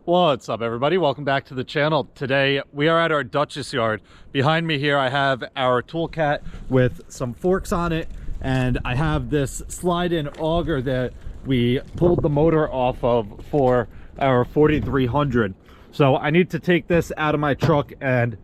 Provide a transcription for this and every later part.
What's up, everybody? Welcome back to the channel. Today we are at our Dutchess yard. Behind me here I have our Toolcat with some forks on it, and I have this slide-in auger that we pulled the motor off of for our 4300. So I need to take this out of my truck and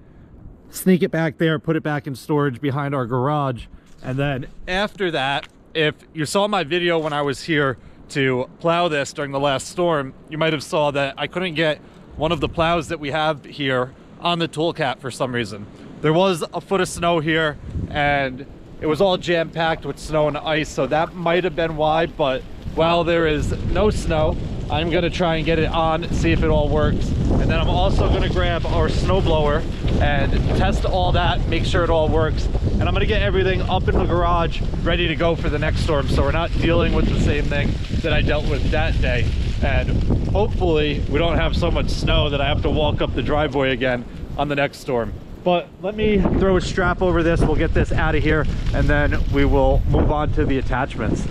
sneak it back there, put it back in storage behind our garage. And then after that, if you saw my video when I was here to plow this during the last storm, you might have saw that I couldn't get one of the plows that we have here on the Toolcat for some reason. There was a foot of snow here and it was all jam-packed with snow and ice, so that might have been why. But while there is no snow, I'm gonna try and get it on, see if it all works. And then I'm also gonna grab our snowblower and test all that, make sure it all works. And I'm gonna get everything up in the garage, ready to go for the next storm, so we're not dealing with the same thing that I dealt with that day. And hopefully we don't have so much snow that I have to walk up the driveway again on the next storm. But let me throw a strap over this, we'll get this out of here, and then we will move on to the attachments.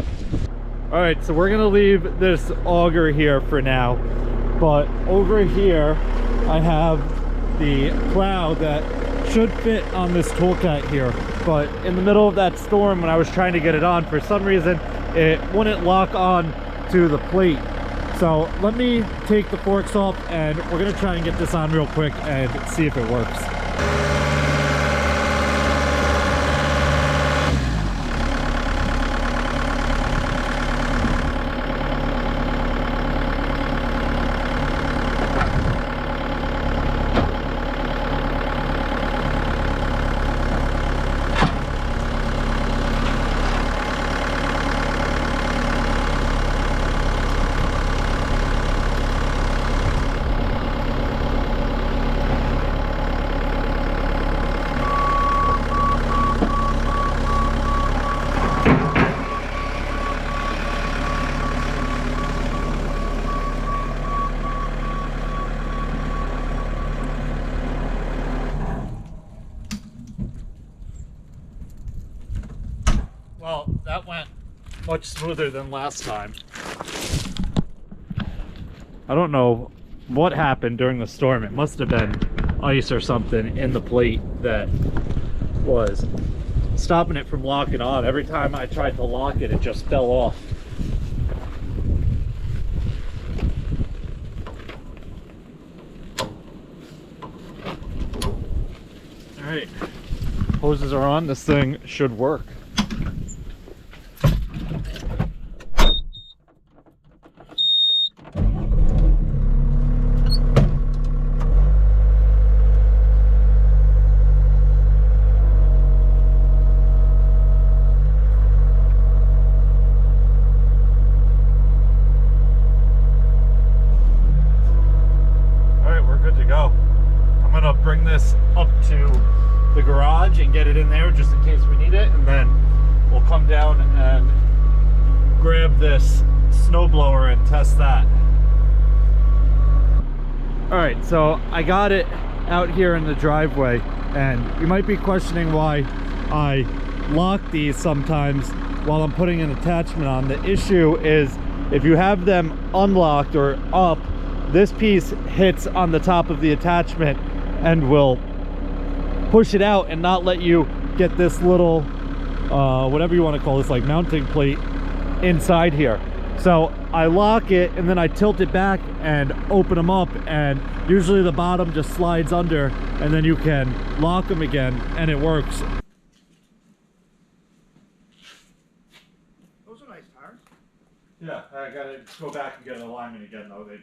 All right, so we're gonna leave this auger here for now, but over here I have the plow that should fit on this Toolcat here. But in the middle of that storm, when I was trying to get it on, for some reason it wouldn't lock on to the plate. So let me take the forks off and we're gonna try and get this on real quick and see if it works. Well, that went much smoother than last time. I don't know what happened during the storm. It must have been ice or something in the plate that was stopping it from locking on. Every time I tried to lock it, it just fell off. All right, hoses are on. This thing should work. Bring this up to the garage and get it in there just in case we need it, and then we'll come down and grab this snowblower and test that. All right, so I got it out here in the driveway, and you might be questioning why I lock these sometimes while I'm putting an attachment on. The issue is if you have them unlocked or up, this piece hits on the top of the attachment and will push it out and not let you get this little whatever you want to call this, like mounting plate inside here. So I lock it and then I tilt it back and open them up, and usually the bottom just slides under and then you can lock them again and it works. Those are nice tires. Yeah, I gotta go back and get an alignment again though. They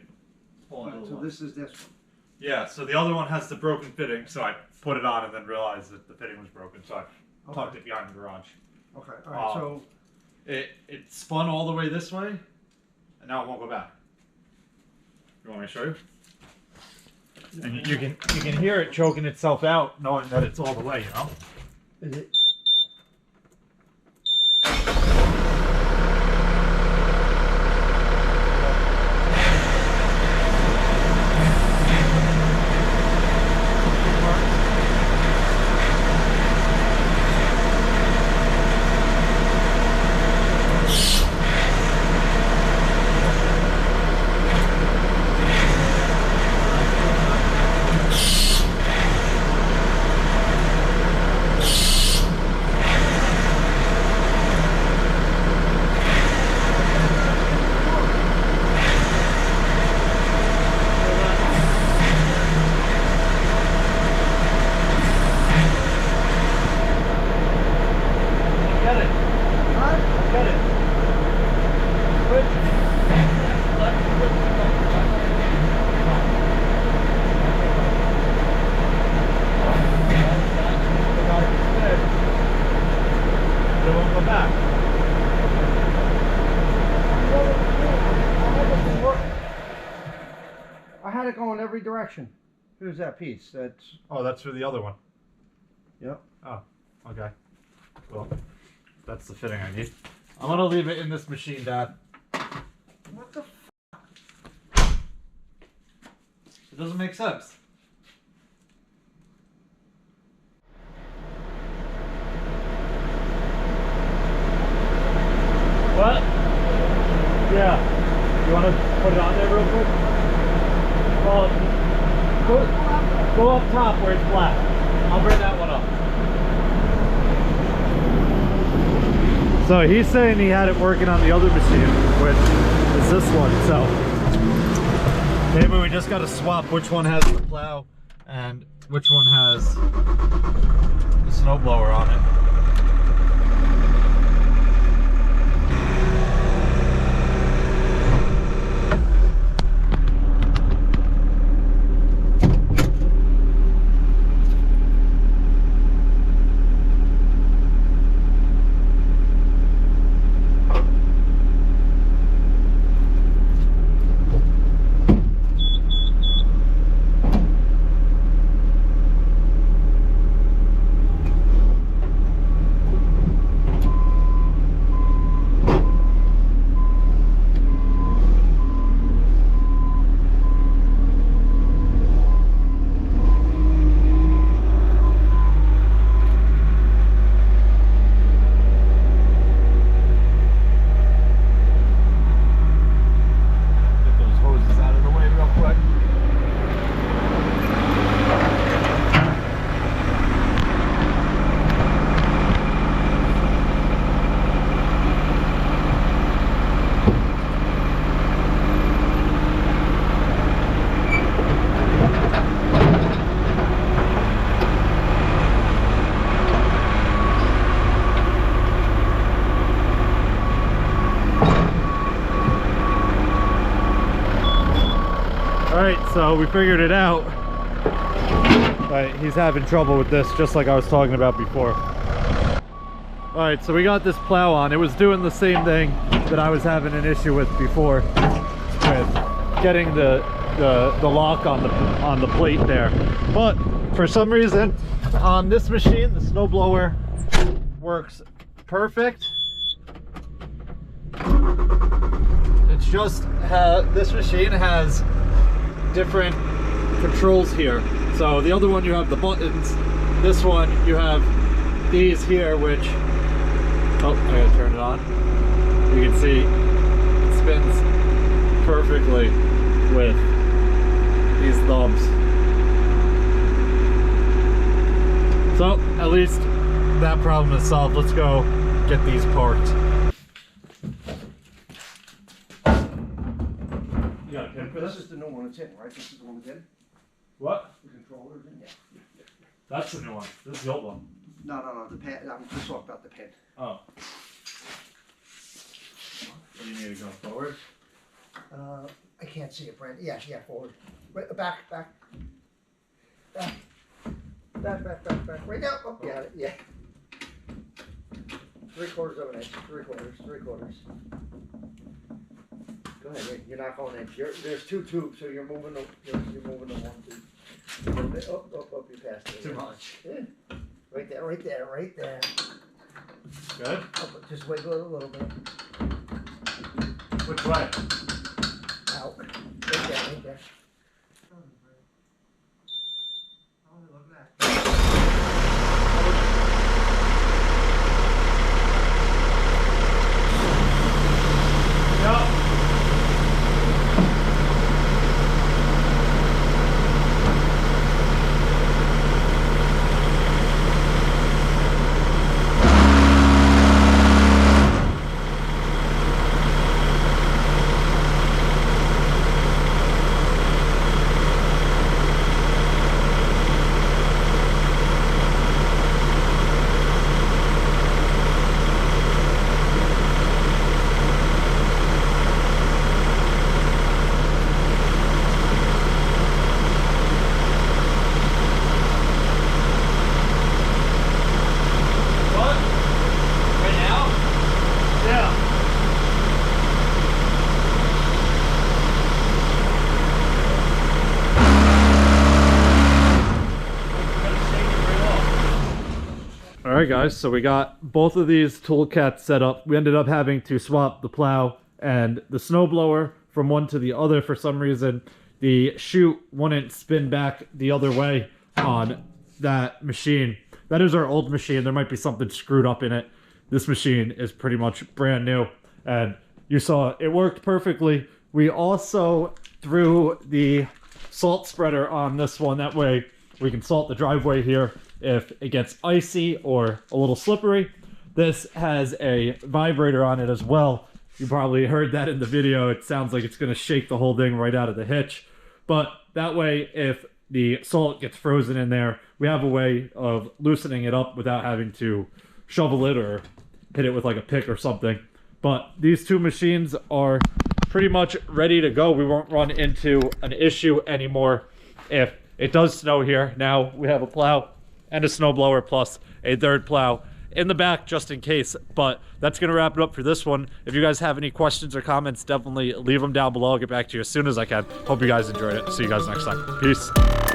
pull into So this is this one. Yeah, so the other one has the broken fitting, so I put it on and then realized that the fitting was broken, so I tucked it behind the garage. Okay, all right, so it spun all the way this way, and now it won't go back. You want me to show you? And you can hear it choking itself out, knowing that it's all the way, you know? is it? I had it going every direction. Here's that piece. That's. Oh, that's for the other one. Yep. Oh, okay. Well, that's the fitting I need. I'm gonna leave it in this machine, Dad. What the? It doesn't make sense. What? Yeah. You want to put it on there real quick? Well, go up top where it's flat. I'll bring that one up. So he's saying he had it working on the other machine, which is this one. So maybe we just got to swap which one has the plow and which one has the snowblower on it. Alright, so we figured it out. Right, he's having trouble with this, just like I was talking about before. Alright, so we got this plow on. It was doing the same thing that I was having an issue with before, with getting the lock on the plate there. But for some reason, on this machine, the snowblower works perfect. It's just this machine has different controls here. So the other one you have the buttons, this one you have these here, which, oh, I gotta turn it on. You can see it spins perfectly with these thumbs. So at least that problem is solved. Let's go get these parked. You got a pin for This this? is the new one it's in, right? This is the one it's in? What? The controller's in? Yeah. That's the new one. This is the old one. No, the pen. I'm just talking about the pen. Oh. What do you need to go forward? I can't see it, Brent. Yeah, forward. Right, back. Back. Right now. Oh, got it. Yeah. 3/4 of an inch. 3/4. Go ahead. Wait, you're not going in. There's two tubes, so you're moving the one tube. A little bit. Up. You passed it. Too much. Yeah. Right there. Good? Up, just wiggle it a little bit. Which way? Out. Right there. Oh, look at that. Yep. right, guys, so we got both of these toolcats set up. We ended up having to swap the plow and the snowblower from one to the other. For some reason, the chute wouldn't spin back the other way on that machine. That is our old machine. There might be something screwed up in it. This machine is pretty much brand new, and you saw it worked perfectly. We also threw the salt spreader on this one. That way we can salt the driveway here if it gets icy or a little slippery. This has a vibrator on it as well. You probably heard that in the video. It sounds like it's going to shake the whole thing right out of the hitch. But that way, if the salt gets frozen in there, we have a way of loosening it up without having to shovel it or hit it with like a pick or something. But these two machines are pretty much ready to go. We won't run into an issue anymore if it does snow here. Now we have a plow and a snowblower plus a third plow in the back just in case. But that's going to wrap it up for this one. If you guys have any questions or comments, definitely leave them down below. I'll get back to you as soon as I can. Hope you guys enjoyed it. See you guys next time. Peace.